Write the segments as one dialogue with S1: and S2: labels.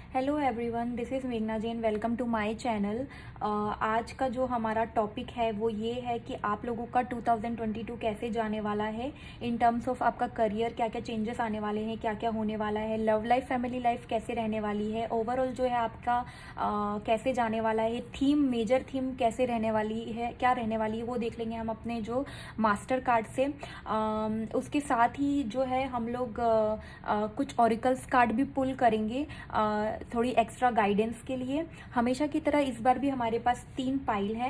S1: Hello everyone, this is मेघना Jain. Welcome to my channel. आज का जो हमारा टॉपिक है वो ये है कि आप लोगों का 2022 कैसे जाने वाला है इन टर्म्स ऑफ आपका करियर, क्या क्या चेंजेस आने वाले हैं, क्या क्या होने वाला है, लव लाइफ, फैमिली लाइफ कैसे रहने वाली है, ओवरऑल जो है आपका कैसे जाने वाला है, थीम, मेजर थीम कैसे रहने वाली है, क्या रहने वाली है, वो देख लेंगे हम अपने जो मास्टर कार्ड से। उसके साथ ही जो है हम लोग कुछ ऑरिकल्स कार्ड भी पुल करेंगे थोड़ी एक्स्ट्रा गाइडेंस के लिए। हमेशा की तरह इस बार भी हमारे पास 3 पाइल है।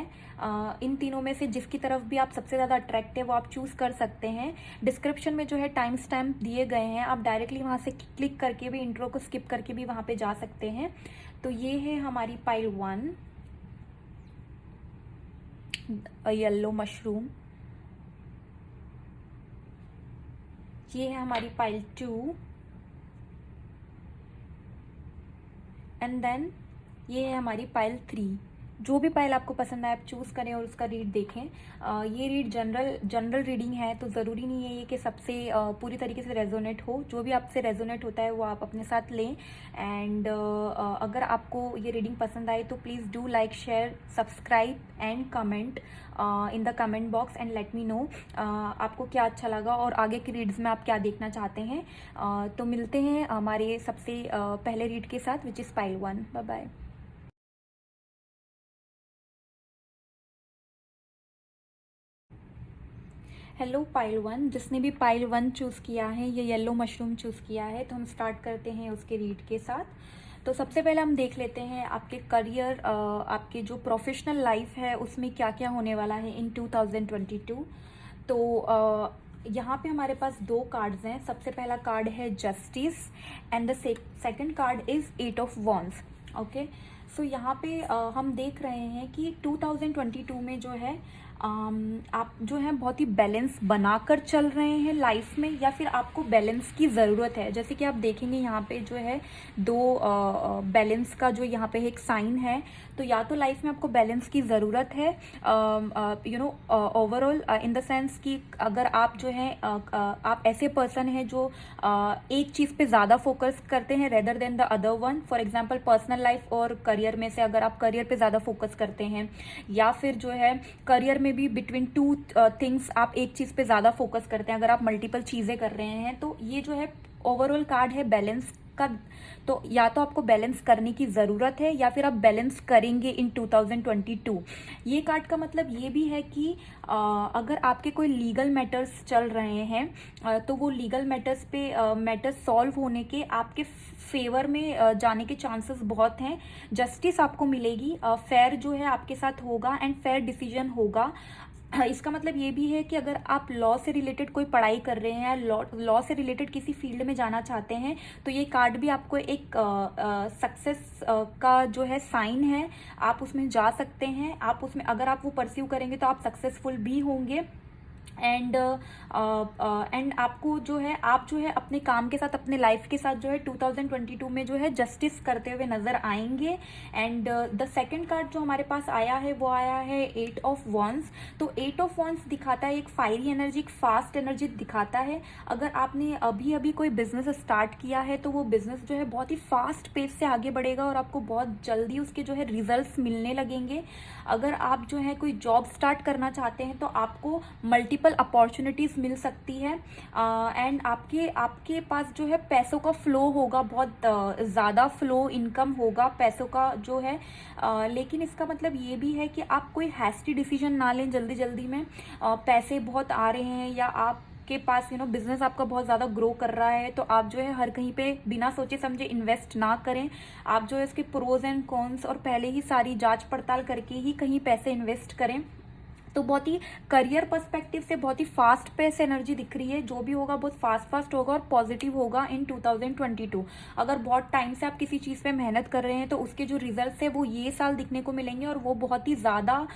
S1: इन तीनों में से जिसकी तरफ भी आप सबसे ज़्यादा अट्रैक्ट है वो आप चूज़ कर सकते हैं। डिस्क्रिप्शन में जो है टाइम स्टैम्प दिए गए हैं, आप डायरेक्टली वहाँ से क्लिक करके भी, इंट्रो को स्किप करके भी वहाँ पे जा सकते हैं। तो ये है हमारी पाइल 1, येलो मशरूम। ये है हमारी पाइल 2, एंड देन ये है हमारी पाइल 3। जो भी पाइल आपको पसंद आए आप चूज़ करें और उसका रीड देखें। ये रीड जनरल रीडिंग है, तो ज़रूरी नहीं है ये कि सबसे पूरी तरीके से रेजोनेट हो। जो भी आपसे रेजोनेट होता है वो आप अपने साथ लें। एंड अगर आपको ये रीडिंग पसंद आए तो please do like, share, subscribe and comment in the comment box and let me know आपको क्या अच्छा लगा और आगे की रीड्स में आप क्या देखना चाहते हैं। तो मिलते हैं हमारे सबसे पहले रीड के साथ, which is pile 1। Bye bye. Hello pile 1, जिसने भी पाइल 1 चूज़ किया है, ये येलो मशरूम चूज़ किया है, तो हम स्टार्ट करते हैं उसके रीड के साथ। तो सबसे पहले हम देख लेते हैं आपके करियर, आपके जो प्रोफेशनल लाइफ है उसमें क्या क्या होने वाला है इन 2022। तो यहाँ पे हमारे पास 2 कार्ड्स हैं। सबसे पहला कार्ड है justice and the second card is 8 of wands. Okay, so यहाँ पे हम देख रहे हैं कि 2022 में जो है आप जो है बहुत ही बैलेंस बनाकर चल रहे हैं लाइफ में, या फिर आपको बैलेंस की ज़रूरत है। जैसे कि आप देखेंगे यहाँ पे जो है 2 बैलेंस का जो यहाँ पे एक साइन है। तो या तो लाइफ में आपको बैलेंस की ज़रूरत है, ओवरऑल इन द सेंस कि अगर आप जो है आप ऐसे पर्सन हैं जो एक चीज़ पे ज़्यादा फोकस करते हैं rather than the other one. For example personal life और करियर में से अगर आप करियर पे ज़्यादा फोकस करते हैं, या फिर जो है करियर में भी बिटवीन 2 थिंग्स आप एक चीज़ पे ज़्यादा फोकस करते हैं, अगर आप मल्टीपल चीज़ें कर रहे हैं, तो ये जो है ओवरऑल कार्ड है बैलेंस का। तो या तो आपको बैलेंस करने की ज़रूरत है या फिर आप बैलेंस करेंगे इन 2022। ये कार्ड का मतलब ये भी है कि अगर आपके कोई लीगल मैटर्स चल रहे हैं तो वो लीगल मैटर्स पे मैटर्स सॉल्व होने के आपके फेवर में जाने के चांसेस बहुत हैं। जस्टिस आपको मिलेगी, फेयर जो है आपके साथ होगा एंड फेयर डिसीजन होगा। इसका मतलब ये भी है कि अगर आप लॉ से रिलेटेड कोई पढ़ाई कर रहे हैं या लॉ से रिलेटेड किसी फील्ड में जाना चाहते हैं, तो ये कार्ड भी आपको एक सक्सेस का जो है साइन है। आप उसमें जा सकते हैं, आप उसमें अगर आप वो परस्यू करेंगे तो आप सक्सेसफुल भी होंगे। एंड आपको जो है, आप जो है अपने काम के साथ, अपने लाइफ के साथ जो है 2022 में जो है जस्टिस करते हुए नजर आएंगे। एंड द सेकंड कार्ड जो हमारे पास आया है वो आया है 8 ऑफ वॉन्ड्स। तो 8 ऑफ वॉन्ड्स दिखाता है एक फायरी एनर्जी, एक फास्ट एनर्जी दिखाता है। अगर आपने अभी अभी कोई बिजनेस स्टार्ट किया है तो वो बिजनेस जो है बहुत ही फास्ट पेस से आगे बढ़ेगा और आपको बहुत जल्दी उसके जो है रिजल्ट्स मिलने लगेंगे। अगर आप जो है कोई जॉब स्टार्ट करना चाहते हैं तो आपको मल्टीपल अपॉर्चुनिटीज़ मिल सकती है। एंड आपके आपके पास जो है पैसों का फ्लो होगा, बहुत ज़्यादा फ्लो, इनकम होगा पैसों का जो है। लेकिन इसका मतलब ये भी है कि आप कोई हैस्टी डिसीजन ना लें जल्दी जल्दी में। पैसे बहुत आ रहे हैं या आप के पास बिजनेस आपका बहुत ज़्यादा ग्रो कर रहा है, तो आप जो है हर कहीं पे बिना सोचे समझे इन्वेस्ट ना करें। आप जो है इसके प्रोज एंड कॉन्स और पहले ही सारी जांच पड़ताल करके ही कहीं पैसे इन्वेस्ट करें। तो बहुत ही करियर पर्सपेक्टिव से बहुत ही फास्ट पेस एनर्जी दिख रही है। जो भी होगा बहुत फास्ट होगा और पॉजिटिव होगा इन 2022। अगर बहुत टाइम से आप किसी चीज़ पे मेहनत कर रहे हैं तो उसके जो रिजल्ट्स है वो ये साल दिखने को मिलेंगे और वो बहुत ही ज़्यादा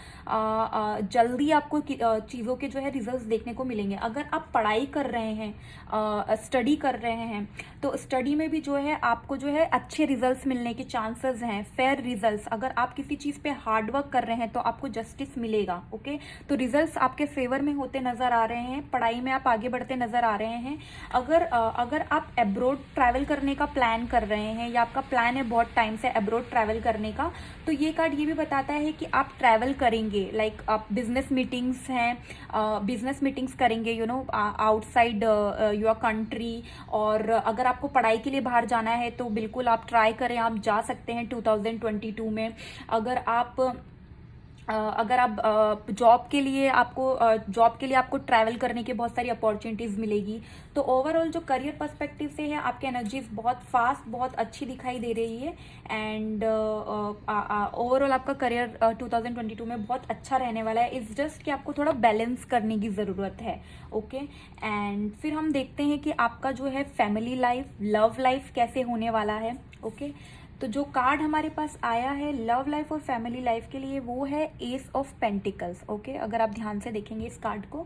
S1: जल्दी आपको चीज़ों के जो है रिजल्ट्स देखने को मिलेंगे। अगर आप पढ़ाई कर रहे हैं, स्टडी कर रहे हैं, तो स्टडी में भी जो है आपको जो है अच्छे रिजल्ट्स मिलने के चांसेस हैं, फेयर रिजल्ट्स। अगर आप किसी चीज़ पे हार्ड वर्क कर रहे हैं तो आपको जस्टिस मिलेगा। ओके, तो रिजल्ट्स आपके फेवर में होते नज़र आ रहे हैं, पढ़ाई में आप आगे बढ़ते नज़र आ रहे हैं। अगर आप अब्रॉड ट्रैवल करने का प्लान कर रहे हैं या आपका प्लान है बहुत टाइम से अब्रॉड ट्रैवल करने का, तो ये कार्ड ये भी बताता है कि आप ट्रैवल करेंगे, लाइक आप बिजनेस मीटिंग्स हैं, बिजनेस मीटिंग्स करेंगे आउटसाइड योर कंट्री। और अगर आपको पढ़ाई के लिए बाहर जाना है तो बिल्कुल आप ट्राई करें, आप जा सकते हैं 2022 में। अगर आप जॉब के लिए आपको ट्रैवल करने की बहुत सारी अपॉर्चुनिटीज़ मिलेगी। तो ओवरऑल जो करियर पर्सपेक्टिव से है, आपकी एनर्जीज बहुत फास्ट, बहुत अच्छी दिखाई दे रही है। एंड ओवरऑल आपका करियर 2022 में बहुत अच्छा रहने वाला है। इट्स जस्ट कि आपको थोड़ा बैलेंस करने की ज़रूरत है। ओके, एंड फिर हम देखते हैं कि आपका जो है फैमिली लाइफ, लव लाइफ कैसे होने वाला है। ओके, तो जो कार्ड हमारे पास आया है लव लाइफ और फैमिली लाइफ के लिए वो है एस ऑफ पेंटिकल्स। ओके, अगर आप ध्यान से देखेंगे इस कार्ड को,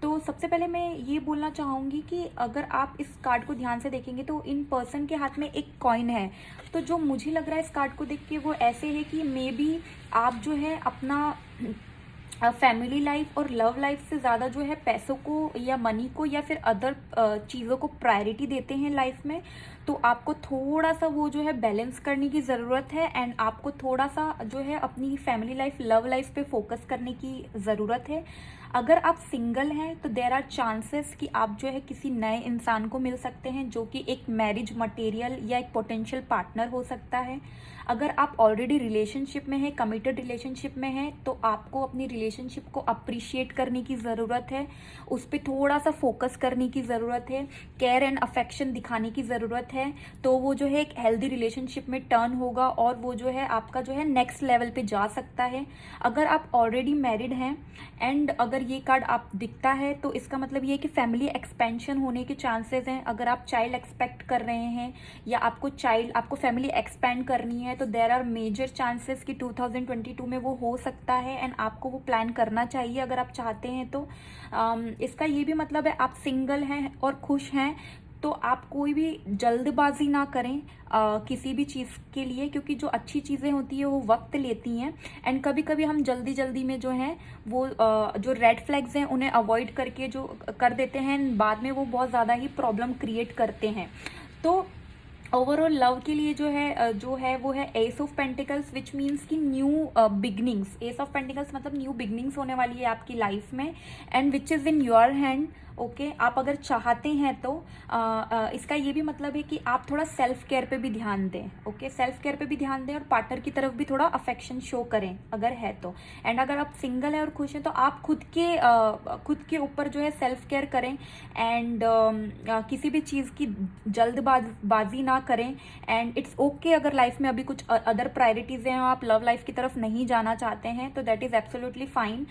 S1: तो सबसे पहले मैं ये बोलना चाहूँगी कि अगर आप इस कार्ड को ध्यान से देखेंगे तो इन पर्सन के हाथ में एक कॉइन है। तो जो मुझे लग रहा है इस कार्ड को देख के वो ऐसे है कि मे बी आप जो है अपना फैमिली लाइफ और लव लाइफ से ज़्यादा जो है पैसों को या मनी को या फिर अदर चीज़ों को प्रायोरिटी देते हैं लाइफ में। तो आपको थोड़ा सा वो जो है बैलेंस करने की ज़रूरत है एंड आपको थोड़ा सा जो है अपनी फैमिली लाइफ, लव लाइफ पे फोकस करने की ज़रूरत है। अगर आप सिंगल हैं तो देर आर चांसेस कि आप जो है किसी नए इंसान को मिल सकते हैं जो कि एक मैरिज मटेरियल या एक पोटेंशियल पार्टनर हो सकता है। अगर आप ऑलरेडी रिलेशनशिप में हैं, कमिटेड रिलेशनशिप में हैं, तो आपको अपनी रिलेशनशिप को अप्रिशिएट करने की ज़रूरत है, उस पर थोड़ा सा फोकस करने की ज़रूरत है, केयर एंड अफेक्शन दिखाने की ज़रूरत है। तो वो जो है एक हेल्दी रिलेशनशिप में टर्न होगा और वो जो है आपका जो है नेक्स्ट लेवल पे जा सकता है। अगर आप ऑलरेडी मैरिड हैं एंड अगर ये कार्ड आप दिखता है तो इसका मतलब ये है कि फैमिली एक्सपेंशन होने के चांसेस हैं। अगर आप चाइल्ड एक्सपेक्ट कर रहे हैं या आपको फैमिली एक्सपेंड करनी है तो देयर आर मेजर चांसेस कि 2022 में वो हो सकता है एंड आपको वो प्लान करना चाहिए अगर आप चाहते हैं तो। इसका ये भी मतलब है आप सिंगल हैं और खुश हैं तो आप कोई भी जल्दबाजी ना करें किसी भी चीज़ के लिए, क्योंकि जो अच्छी चीज़ें होती है वो वक्त लेती हैं एंड कभी कभी हम जल्दी जल्दी में जो है वो जो रेड फ्लैग्स हैं उन्हें अवॉइड करके जो कर देते हैं, बाद में वो बहुत ज़्यादा ही प्रॉब्लम क्रिएट करते हैं। तो ओवरऑल लव के लिए जो है वो है ace of pentacles, which means कि new beginnings. Ace of pentacles मतलब न्यू बिगनिंग्स होने वाली है आपकी लाइफ में and which is in your hand. Okay, आप अगर चाहते हैं तो इसका ये भी मतलब है कि आप थोड़ा सेल्फ केयर पे भी ध्यान दें। ओके, सेल्फ केयर पे भी ध्यान दें और पार्टनर की तरफ भी थोड़ा अफेक्शन शो करें अगर है तो। एंड अगर आप सिंगल हैं और खुश हैं तो आप खुद के ऊपर जो है सेल्फ केयर करें एंड किसी भी चीज़ की जल्दबाजी ना करें। एंड इट्स ओके अगर लाइफ में अभी कुछ अदर प्रायोरिटीज़ हैं और आप लव लाइफ की तरफ नहीं जाना चाहते हैं तो दैट इज़ एब्सोल्युटली फाइन,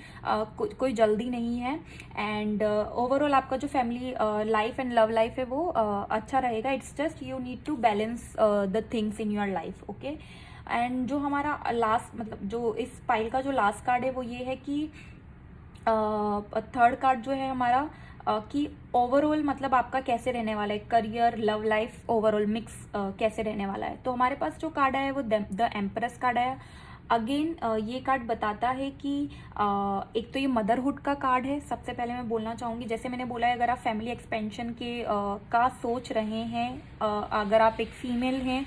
S1: कोई जल्दी नहीं है। एंड ओवरऑल आपका जो family life and love life है वो अच्छा रहेगा। It's just you need to balance the things in your life. Okay, and जो हमारा लास्ट मतलब जो इस पाइल का जो लास्ट कार्ड है वो ये है कि थर्ड कार्ड जो है हमारा कि ओवरऑल मतलब आपका कैसे रहने वाला है, career, love life, overall mix कैसे रहने वाला है। तो हमारे पास जो कार्ड है वो द एम्प्रेस कार्ड है। अगेन ये कार्ड बताता है कि एक तो ये मदरहुड का कार्ड है। सबसे पहले मैं बोलना चाहूँगी, जैसे मैंने बोला है, अगर आप फैमिली एक्सपेंशन का सोच रहे हैं, अगर आप एक फीमेल हैं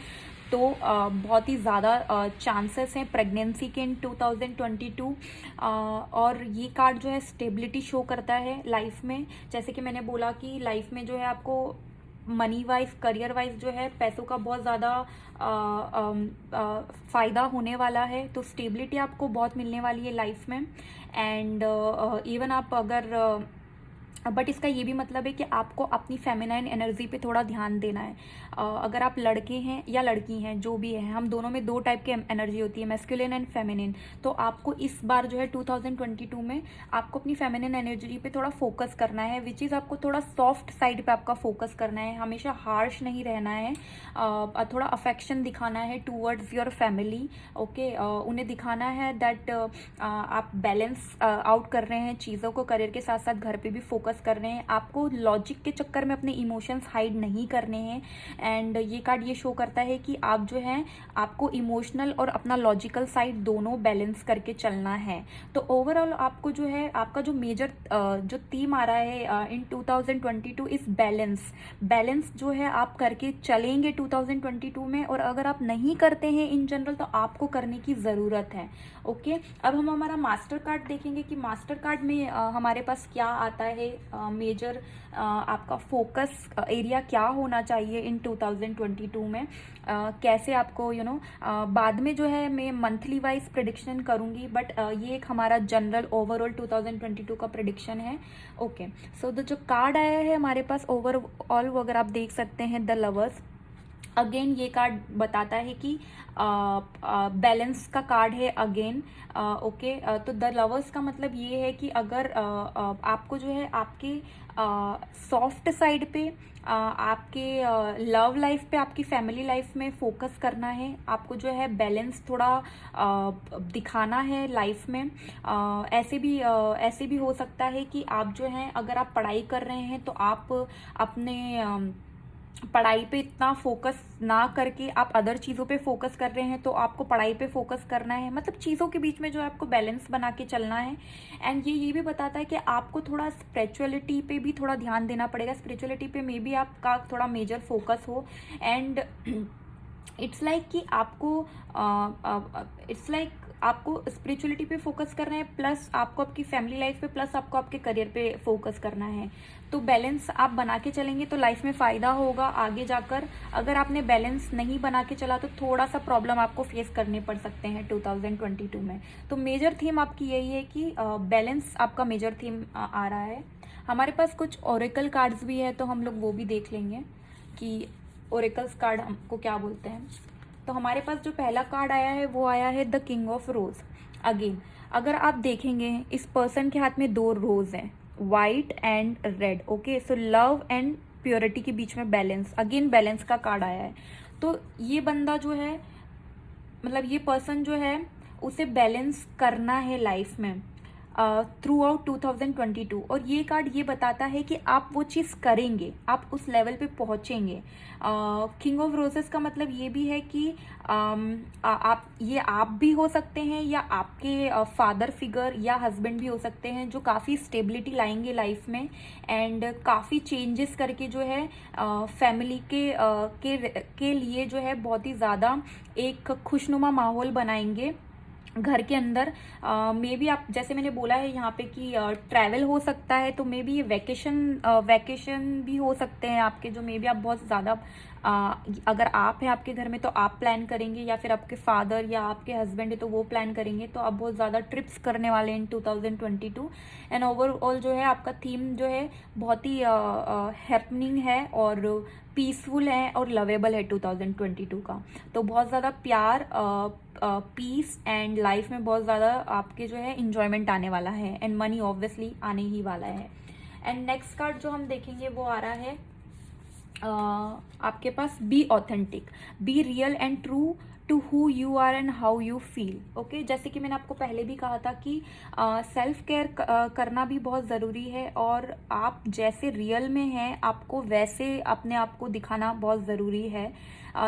S1: तो बहुत ही ज़्यादा चांसेस हैं प्रेगनेंसी के इन 2022। और ये कार्ड जो है स्टेबिलिटी शो करता है लाइफ में। जैसे कि मैंने बोला कि लाइफ में जो है आपको मनी वाइज, करियर वाइज जो है पैसों का बहुत ज़्यादा फ़ायदा होने वाला है। तो स्टेबिलिटी आपको बहुत मिलने वाली है लाइफ में। एंड इवन आप अगर बट इसका ये भी मतलब है कि आपको अपनी फेमिनाइन एनर्जी पे थोड़ा ध्यान देना है। अगर आप लड़के हैं या लड़की हैं, जो भी है, हम दोनों में 2 टाइप की एनर्जी होती है, मैस्कुलिन एंड फेमिनिन। तो आपको इस बार जो है 2022 में आपको अपनी फेमिनिन एनर्जी पे थोड़ा फोकस करना है, विच इज़ आपको थोड़ा सॉफ्ट साइड पे आपका फोकस करना है, हमेशा हार्श नहीं रहना है। थोड़ा अफेक्शन दिखाना है टूवर्ड्स योर फैमिली। ओके, उन्हें दिखाना है दैट आप बैलेंस आउट कर रहे हैं चीज़ों को, करियर के साथ साथ घर पे भी फोकस फोकस कर रहे हैं, आपको लॉजिक के चक्कर में अपने इमोशंस हाइड नहीं करने हैं। एंड ये कार्ड ये शो करता है कि आप जो है आपको इमोशनल और अपना लॉजिकल साइड दोनों बैलेंस करके चलना है। तो ओवरऑल आपको जो है आपका जो मेजर जो थीम आ रहा है इन 2022 इस बैलेंस जो है आप करके चलेंगे 2022 में। और अगर आप नहीं करते हैं इन जनरल तो आपको करने की ज़रूरत है। ओके, अब हम हमारा मास्टर कार्ड देखेंगे कि मास्टर कार्ड में हमारे पास क्या आता है, मेजर आपका फोकस एरिया क्या होना चाहिए इन 2022 में, कैसे आपको बाद में जो है मैं मंथली वाइज प्रिडिक्शन करूंगी, बट ये एक हमारा जनरल ओवरऑल 2022 का प्रिडिक्शन है। ओके, सो जो कार्ड आया है हमारे पास ओवरऑल वो अगर आप देख सकते हैं, द लवर्स। अगेन ये कार्ड बताता है कि बैलेंस का कार्ड है अगेन। ओके, तो द लवर्स का मतलब ये है कि अगर आपको जो है आपके सॉफ्ट साइड पे आपके लव लाइफ पे, आपकी फैमिली लाइफ में फोकस करना है, आपको जो है बैलेंस थोड़ा दिखाना है लाइफ में। ऐसे भी हो सकता है कि आप जो है अगर आप पढ़ाई कर रहे हैं तो आप अपने पढ़ाई पे इतना फोकस ना करके आप अदर चीज़ों पे फोकस कर रहे हैं, तो आपको पढ़ाई पे फोकस करना है। मतलब चीज़ों के बीच में जो है आपको बैलेंस बना के चलना है। एंड ये भी बताता है कि आपको थोड़ा स्पिरिचुअलिटी पे भी थोड़ा ध्यान देना पड़ेगा। स्पिरिचुअलिटी पे मे बी आपका थोड़ा मेजर फोकस हो। एंड इट्स लाइक कि आपको स्पिरिचुअलिटी पे फोकस करना है, प्लस आपको आपकी फैमिली लाइफ पे, प्लस आपको आपके करियर पे फोकस करना है। तो बैलेंस आप बना के चलेंगे तो लाइफ में फ़ायदा होगा आगे जाकर। अगर आपने बैलेंस नहीं बना के चला तो थोड़ा सा प्रॉब्लम आपको फेस करने पड़ सकते हैं 2022 में। तो मेजर थीम आपकी यही है कि बैलेंस आपका मेजर थीम आ रहा है। हमारे पास कुछ ओरेकल कार्ड्स भी है तो हम लोग वो भी देख लेंगे कि ओरेकल्स कार्ड हमको क्या बोलते हैं। तो हमारे पास जो पहला कार्ड आया है वो आया है the king of rose. Again अगर आप देखेंगे इस पर्सन के हाथ में 2 रोज हैं, white and red. Okay, so love and purity के बीच में बैलेंस, अगेन बैलेंस का कार्ड आया है। तो ये बंदा जो है, मतलब ये पर्सन जो है उसे बैलेंस करना है लाइफ में थ्रू आउट 2022। और ये कार्ड ये बताता है कि आप वो चीज़ करेंगे, आप उस लेवल पे पहुंचेंगे। किंग ऑफ रोजेस का मतलब ये भी है कि आप भी हो सकते हैं या आपके फादर फिगर या हस्बैंड भी हो सकते हैं जो काफ़ी स्टेबिलिटी लाएंगे लाइफ में। एंड काफ़ी चेंजेस करके जो है फैमिली के लिए जो है बहुत ही ज़्यादा एक खुशनुमा माहौल बनाएंगे घर के अंदर। मे बी आप, जैसे मैंने बोला है यहाँ पे कि ट्रैवल हो सकता है, तो मे बी ये वैकेशन भी हो सकते हैं आपके, जो मे बी आप बहुत ज़्यादा अगर आप हैं आपके घर में तो आप प्लान करेंगे, या फिर आपके फादर या आपके हस्बैंड है तो वो प्लान करेंगे। तो आप बहुत ज़्यादा ट्रिप्स करने वाले हैं इन 2022। एंड ओवरऑल जो है आपका थीम जो है बहुत ही हैपनिंग है और पीसफुल है और लवेबल है 2022 का। तो बहुत ज़्यादा प्यार, पीस एंड लाइफ में बहुत ज़्यादा आपके जो है इंजॉयमेंट आने वाला है। एंड मनी ऑब्वियसली आने ही वाला है। एंड नेक्स्ट कार्ड जो हम देखेंगे वो आ रहा है आपके पास be authentic, be real and true to who you are and how you feel. Okay, जैसे कि मैंने आपको पहले भी कहा था कि सेल्फ केयर करना भी बहुत ज़रूरी है, और आप जैसे रियल में हैं आपको वैसे अपने आप को दिखाना बहुत ज़रूरी है।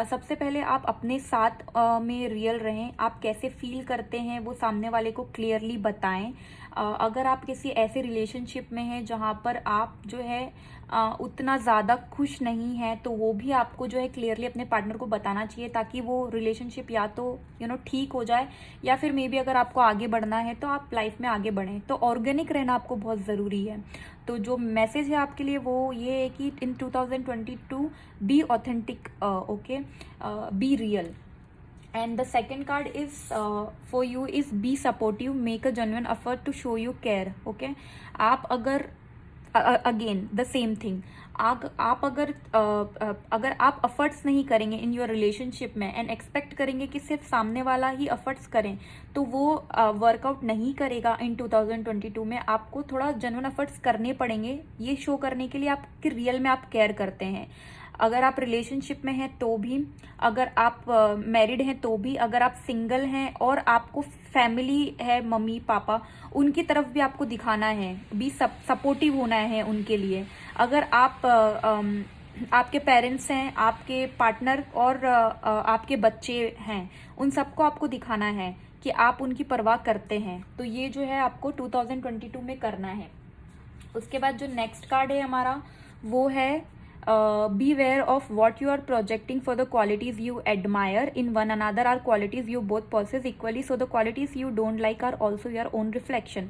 S1: सबसे पहले आप अपने साथ में रियल रहें, आप कैसे फील करते हैं वो सामने वाले को क्लियरली बताएं। अगर आप किसी ऐसे रिलेशनशिप में हैं जहाँ पर आप जो है उतना ज़्यादा खुश नहीं है, तो वो भी आपको जो है क्लियरली अपने पार्टनर को बताना चाहिए, ताकि वो रिलेशनशिप या तो ठीक हो जाए, या फिर मे बी अगर आपको आगे बढ़ना है तो आप लाइफ में आगे बढ़ें। तो ऑर्गेनिक रहना आपको बहुत ज़रूरी है। तो जो मैसेज है आपके लिए वो ये है कि इन 2022 be authentic, okay, be real. And the second card is for you is be supportive, make a genuine effort to show you care. Okay, आप अगर अगेन द सेम थिंग, आप अगर आप एफर्ट्स नहीं करेंगे इन योर रिलेशनशिप में and expect करेंगे कि सिर्फ सामने वाला ही एफर्ट्स करें, तो वो वर्कआउट नहीं करेगा इन 2022 में। आपको थोड़ा जेन्युइन एफर्ट्स करने पड़ेंगे ये शो करने के लिए आप कि रियल में आप केयर करते हैं। अगर आप रिलेशनशिप में हैं तो भी, अगर आप मैरिड हैं तो भी, अगर आप सिंगल हैं और आपको फैमिली है, मम्मी पापा, उनकी तरफ भी आपको दिखाना है, भी सपोर्टिव होना है उनके लिए। अगर आप आपके पेरेंट्स हैं, आपके पार्टनर और आपके बच्चे हैं, उन सबको आपको दिखाना है कि आप उनकी परवाह करते हैं। तो ये जो है आपको 2022 में करना है। उसके बाद जो नेक्स्ट कार्ड है हमारा वो है beware of what you are projecting for the qualities you admire in one another are qualities you both possess equally, so the qualities you don't like are also your own reflection.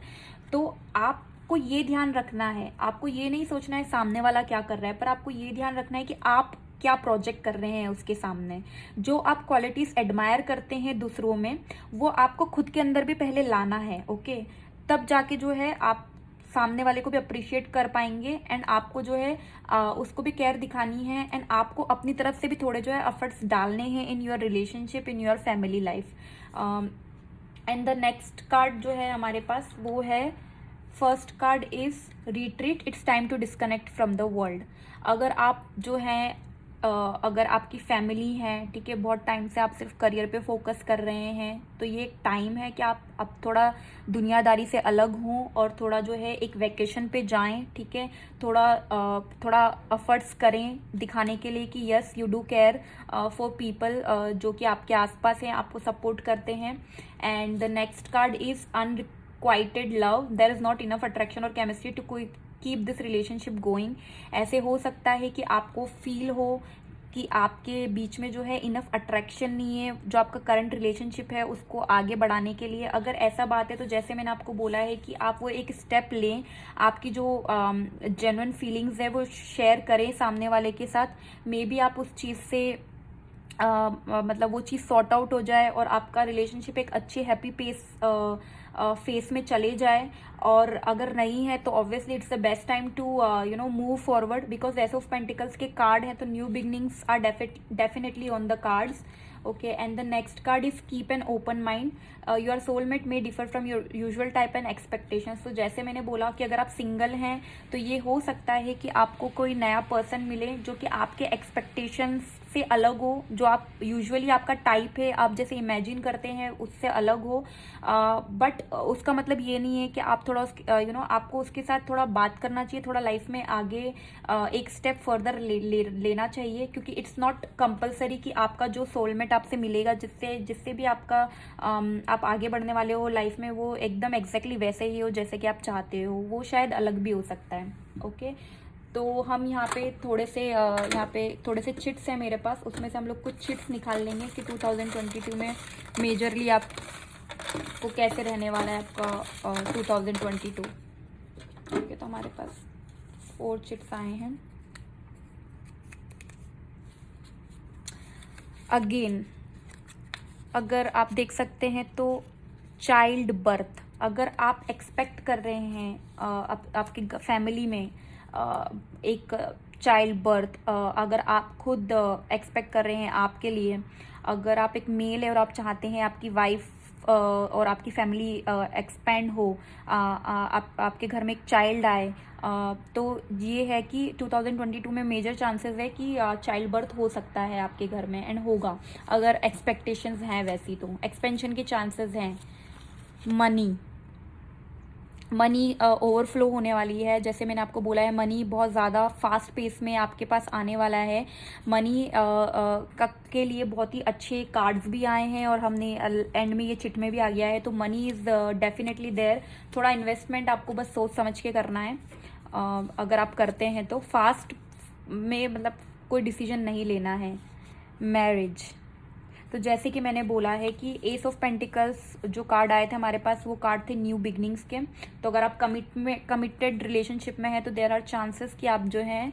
S1: तो आपको ये ध्यान रखना है, आपको ये नहीं सोचना है सामने वाला क्या कर रहा है, पर आपको ये ध्यान रखना है कि आप क्या प्रोजेक्ट कर रहे हैं उसके सामने। जो आप क्वालिटीज एडमायर करते हैं दूसरों में, वो आपको खुद के अंदर भी पहले लाना है, ओके। तब जाके जो है आप सामने वाले को भी अप्रिशिएट कर पाएंगे, एंड आपको जो है उसको भी केयर दिखानी है, एंड आपको अपनी तरफ से भी थोड़े जो है एफर्ट्स डालने हैं in your relationship, in your family life. And the next card जो है हमारे पास वो है, first card is retreat, it's time to disconnect from the world. अगर आप जो हैं अगर आपकी फैमिली है, ठीक है, बहुत टाइम से आप सिर्फ करियर पे फोकस कर रहे हैं, तो ये एक टाइम है कि आप अब थोड़ा दुनियादारी से अलग हों और थोड़ा जो है एक वैकेशन पे जाएं, ठीक है। थोड़ा एफर्ट्स करें दिखाने के लिए कि yes you do care for people जो कि आपके आसपास हैं, आपको सपोर्ट करते हैं। And the next card is unrequited love, there is not enough attraction और chemistry to keep this relationship going. ऐसे हो सकता है कि आपको फील हो कि आपके बीच में जो है इनफ अट्रैक्शन नहीं है, जो आपका करंट रिलेशनशिप है उसको आगे बढ़ाने के लिए। अगर ऐसा बात है तो जैसे मैंने आपको बोला है कि आप वो एक स्टेप लें, आपकी जो जेन्युइन फीलिंग्स है वो शेयर करें सामने वाले के साथ। मे बी आप उस चीज़ से मतलब वो चीज़ सॉर्ट आउट हो जाए और आपका रिलेशनशिप एक अच्छे हैप्पी फेस में चले जाए। और अगर नहीं है तो obviously it's the best time to move forward, because ace of pentacles के कार्ड हैं तो new beginnings are definitely on the cards, okay. And the next card is keep an open mind, your soulmate may differ from your usual type and expectations. तो जैसे मैंने बोला कि अगर आप सिंगल हैं तो ये हो सकता है कि आपको कोई नया पर्सन मिले जो कि आपके एक्सपेक्टेशंस से अलग हो, जो आप यूजुअली आपका टाइप है, आप जैसे इमेजिन करते हैं उससे अलग हो। बट उसका मतलब ये नहीं है कि आप थोड़ा आपको उसके साथ थोड़ा बात करना चाहिए, थोड़ा लाइफ में आगे एक स्टेप फर्दर लेना चाहिए, क्योंकि इट्स नॉट कंपलसरी कि आपका जो सोलमेट आपसे मिलेगा, जिससे भी आपका आप आगे बढ़ने वाले हो लाइफ में, वो एकदम एग्जैक्टली वैसे ही हो जैसे कि आप चाहते हो, वो शायद अलग भी हो सकता है, ओके। तो हम यहाँ पे थोड़े से चिट्स हैं मेरे पास, उसमें से हम लोग कुछ चिट्स निकाल लेंगे कि 2022 में मेजरली आप को कैसे रहने वाला है आपका 2022, ठीक है। तो हमारे पास 4 चिट्स आए हैं। अगेन अगर आप देख सकते हैं तो चाइल्ड बर्थ, अगर आप एक्सपेक्ट कर रहे हैं आपकी फैमिली में एक चाइल्ड बर्थ, अगर आप खुद एक्सपेक्ट कर रहे हैं आपके लिए, अगर आप एक मेल है और आप चाहते हैं आपकी वाइफ और आपकी फैमिली एक्सपेंड हो, आपके घर में एक चाइल्ड आए, तो ये है कि 2022 में मेजर चांसेस है कि चाइल्ड बर्थ हो सकता है आपके घर में, एंड होगा अगर एक्सपेक्टेशंस हैं वैसी, तो एक्सपेंशन के चांसेस हैं। मनी ओवरफ्लो होने वाली है, जैसे मैंने आपको बोला है मनी बहुत ज़्यादा फास्ट पेस में आपके पास आने वाला है। मनी के लिए बहुत ही अच्छे कार्ड्स भी आए हैं और हमने एंड में ये चिट में भी आ गया है, तो मनी इज़ डेफिनेटली देयर। थोड़ा इन्वेस्टमेंट आपको बस सोच समझ के करना है, अगर आप करते हैं तो फास्ट में मतलब कोई डिसीजन नहीं लेना है। मैरिज, तो जैसे कि मैंने बोला है कि एस ऑफ पेंटिकल्स जो कार्ड आए थे हमारे पास, वो कार्ड थे न्यू बिगनिंग्स के। तो अगर आप कमिटेड रिलेशनशिप में हैं तो देयर आर चांसेस कि आप जो हैं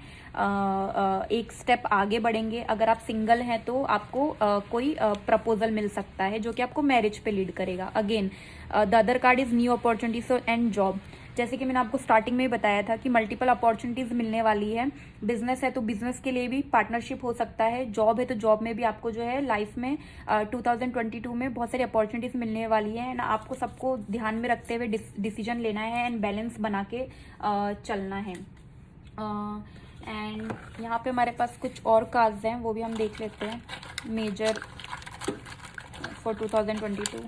S1: एक स्टेप आगे बढ़ेंगे। अगर आप सिंगल हैं तो आपको कोई प्रपोजल मिल सकता है जो कि आपको मैरिज पे लीड करेगा। Again the other card is new opportunities and job. जैसे कि मैंने आपको स्टार्टिंग में ही बताया था कि मल्टीपल अपॉर्चुनिटीज मिलने वाली है। बिजनेस है तो बिजनेस के लिए भी पार्टनरशिप हो सकता है, जॉब है तो जॉब में भी आपको जो है लाइफ में 2022 में बहुत सारी अपॉर्चुनिटीज मिलने वाली है, एंड आपको सबको ध्यान में रखते हुए डिसीजन लेना है एंड बैलेंस बना के चलना है। एंड यहाँ पे हमारे पास कुछ और कार्ड्स हैं, वो भी हम देख लेते हैं। Major for 2022।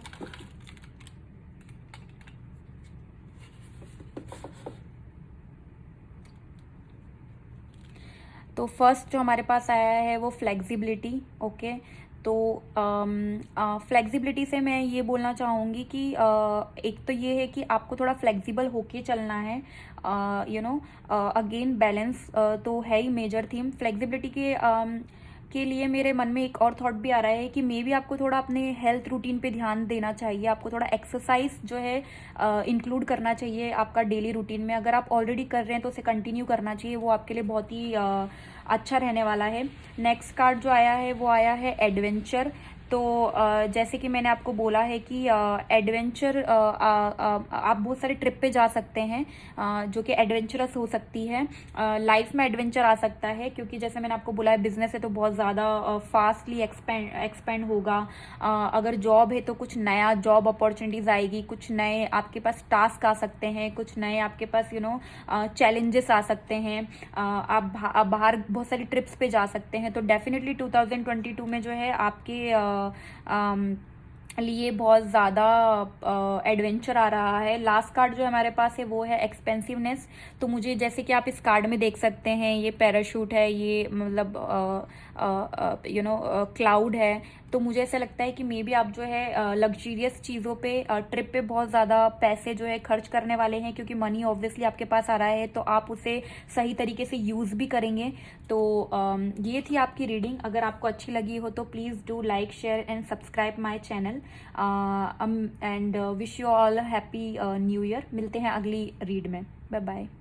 S1: तो फर्स्ट जो हमारे पास आया है वो फ्लेक्सिबिलिटी। ओके, तो फ्लेक्सिबिलिटी से मैं ये बोलना चाहूँगी कि एक तो ये है कि आपको थोड़ा फ्लेक्सिबल होके चलना है। अगेन बैलेंस तो है ही मेजर थीम। फ्लेक्सिबिलिटी के लिए मेरे मन में एक और थॉट भी आ रहा है कि मे बी आपको थोड़ा अपने हेल्थ रूटीन पे ध्यान देना चाहिए। आपको थोड़ा एक्सरसाइज जो है इंक्लूड करना चाहिए आपका डेली रूटीन में। अगर आप ऑलरेडी कर रहे हैं तो उसे कंटिन्यू करना चाहिए, वो आपके लिए बहुत ही अच्छा रहने वाला है। नेक्स्ट कार्ड जो आया है वो आया है एडवेंचर। तो जैसे कि मैंने आपको बोला है कि एडवेंचर आप बहुत सारे ट्रिप पे जा सकते हैं जो कि एडवेंचरस हो सकती है। लाइफ में एडवेंचर आ सकता है, क्योंकि जैसे मैंने आपको बोला है बिजनेस है तो बहुत ज़्यादा फास्टली एक्सपेंड होगा। अगर जॉब है तो कुछ नया जॉब अपॉर्चुनिटीज़ आएगी, कुछ नए आपके पास टास्क आ सकते हैं, कुछ नए आपके पास चैलेंजेस आ सकते हैं। आप बाहर बहुत सारी ट्रिप्स पे जा सकते हैं। तो डेफिनेटली 2022 में जो है आपके लिए बहुत ज़्यादा एडवेंचर आ रहा है। लास्ट कार्ड जो हमारे पास है वो है एक्सपेंसिवनेस। तो मुझे जैसे कि आप इस कार्ड में देख सकते हैं, ये पैराशूट है, ये मतलब क्लाउड है। तो मुझे ऐसा लगता है कि मे बी आप जो है लग्जरियस चीज़ों पे ट्रिप पे बहुत ज़्यादा पैसे जो है खर्च करने वाले हैं, क्योंकि मनी ऑब्वियसली आपके पास आ रहा है तो आप उसे सही तरीके से यूज़ भी करेंगे। तो ये थी आपकी रीडिंग। अगर आपको अच्छी लगी हो तो please do like, share and subscribe my channel and wish you all happy new year. मिलते हैं अगली रीड में। Bye bye.